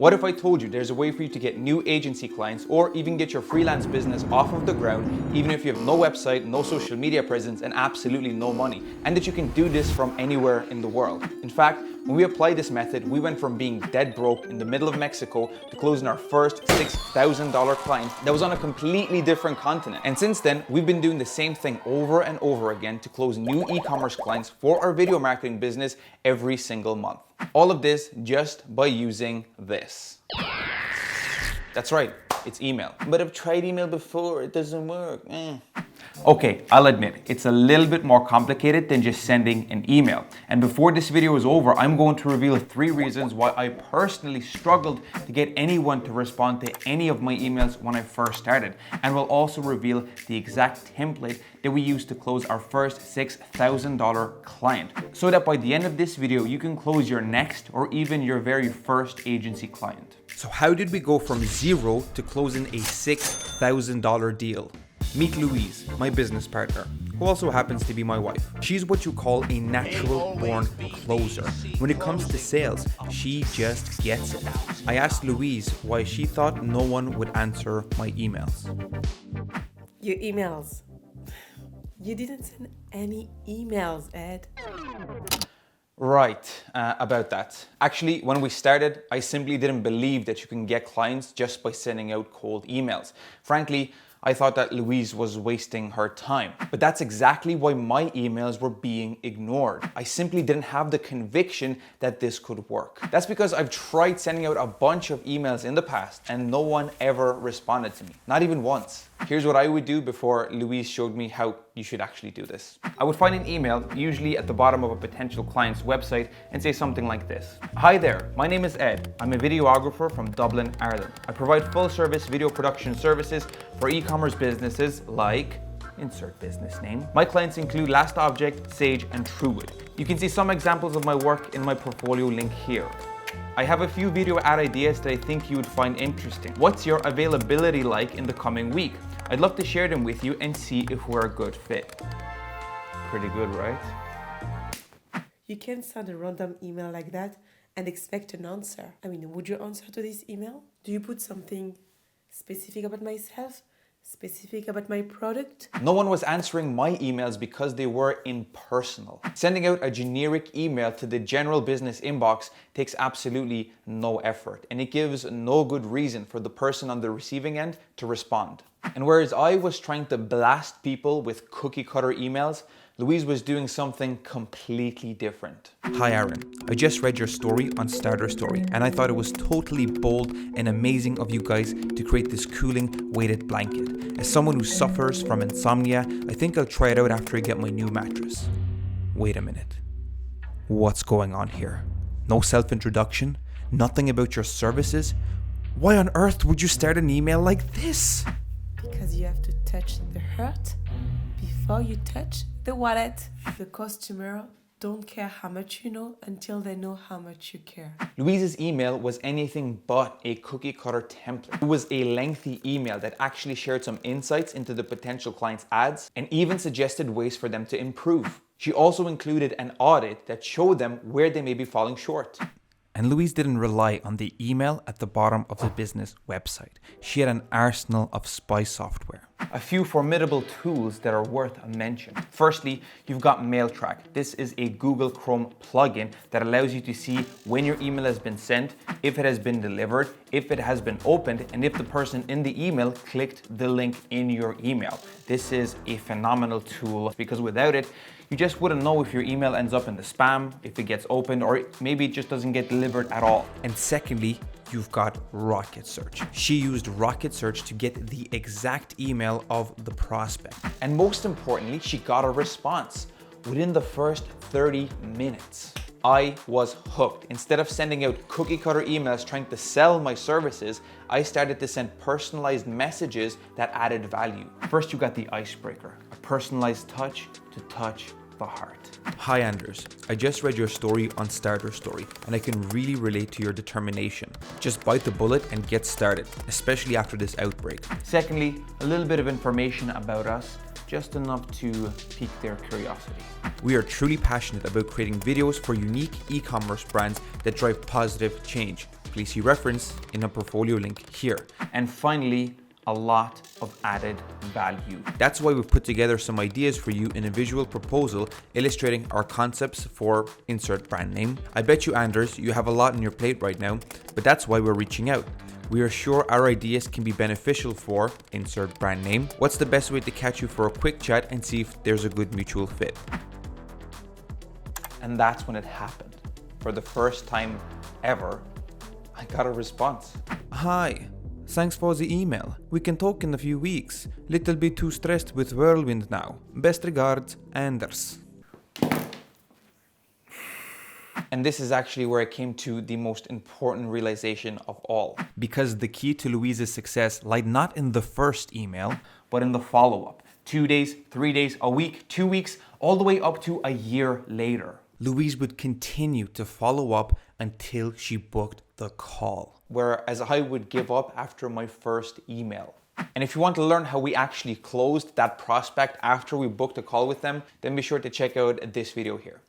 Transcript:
What if I told you there's a way for you to get new agency clients or even get your freelance business off of the ground, even if you have no website, no social media presence, and absolutely no money, and that you can do this from anywhere in the world? In fact, when we applied this method, we went from being dead broke in the middle of Mexico to closing our first $6,000 client that was on a completely different continent. And since then, we've been doing the same thing over and over again to close new e-commerce clients for our video marketing business every single month. All of this just by using this. That's right, it's email. But I've tried email before, it doesn't work. Okay, I'll admit, it's a little bit more complicated than just sending an email. And before this video is over, I'm going to reveal 3 reasons why I personally struggled to get anyone to respond to any of my emails when I first started. And we'll also reveal the exact template that we used to close our first $6,000 client, so that by the end of this video, you can close your next or even your very first agency client. So how did we go from zero to closing a $6,000 deal? Meet Louise, my business partner, who also happens to be my wife. She's what you call a natural born closer. When it comes to sales, she just gets it. I asked Louise why she thought no one would answer my emails. Your emails. You didn't send any emails, Ed. Right, about that. Actually, when we started, I simply didn't believe that you can get clients just by sending out cold emails. Frankly, I thought that Louise was wasting her time. But that's exactly why my emails were being ignored. I simply didn't have the conviction that this could work. That's because I've tried sending out a bunch of emails in the past and no one ever responded to me, not even once. Here's what I would do before Louise showed me how you should actually do this. I would find an email, usually at the bottom of a potential client's website, and say something like this. Hi there, my name is Ed. I'm a videographer from Dublin, Ireland. I provide full service video production services for e-commerce businesses like, insert business name. My clients include Last Object, Sage, and Truewood. You can see some examples of my work in my portfolio link here. I have a few video ad ideas that I think you would find interesting. What's your availability like in the coming week? I'd love to share them with you and see if we're a good fit. Pretty good, right? You can't send a random email like that and expect an answer. I mean, would you answer to this email? Do you put something specific about myself? Specific about my product? No one was answering my emails because they were impersonal. Sending out a generic email to the general business inbox takes absolutely no effort, and it gives no good reason for the person on the receiving end to respond. And whereas I was trying to blast people with cookie cutter emails, Louise was doing something completely different. Hi Aaron, I just read your story on Starter Story and I thought it was totally bold and amazing of you guys to create this cooling weighted blanket. As someone who suffers from insomnia, I think I'll try it out after I get my new mattress. Wait a minute. What's going on here? No self-introduction? Nothing about your services? Why on earth would you start an email like this? Because you have to touch the heart before you touch the wallet. The customer don't care how much you know until they know how much you care. Louise's email was anything but a cookie cutter template. It was a lengthy email that actually shared some insights into the potential client's ads and even suggested ways for them to improve. She also included an audit that showed them where they may be falling short. And Louise didn't rely on the email at the bottom of the business website. She had an arsenal of spy software. A few formidable tools that are worth a mention. Firstly, you've got MailTrack. This is a Google Chrome plugin that allows you to see when your email has been sent, if it has been delivered, if it has been opened, and if the person in the email clicked the link in your email. This is a phenomenal tool because without it, you just wouldn't know if your email ends up in the spam, if it gets opened, or maybe it just doesn't get delivered at all. And secondly, you've got Rocket Search. She used Rocket Search to get the exact email of the prospect. And most importantly, she got a response within the first 30 minutes. I was hooked. Instead of sending out cookie cutter emails trying to sell my services, I started to send personalized messages that added value. First, you got the icebreaker, a personalized touch to touch the heart. Hi Anders, I just read your story on Starter Story and I can really relate to your determination. Just bite the bullet and get started, especially after this outbreak. Secondly, a little bit of information about us, just enough to pique their curiosity. We are truly passionate about creating videos for unique e-commerce brands that drive positive change. please see reference in a portfolio link here. And finally, a lot of added value. That's why we've put together some ideas for you in a visual proposal illustrating our concepts for insert brand name. I bet you, Anders, you have a lot on your plate right now, but that's why we're reaching out. We are sure our ideas can be beneficial for insert brand name. What's the best way to catch you for a quick chat and see if there's a good mutual fit? And that's when it happened. For the first time ever, I got a response. Hi. Thanks for the email. We can talk in a few weeks. Little bit too stressed with Whirlwind now. Best regards, Anders. And this is actually where I came to the most important realization of all. Because the key to Louise's success lied not in the first email, but in the follow-up. 2 days, 3 days, a week, 2 weeks, all the way up to a year later. Louise would continue to follow up until she booked the call. Whereas I would give up after my first email. And if you want to learn how we actually closed that prospect after we booked a call with them, then be sure to check out this video here.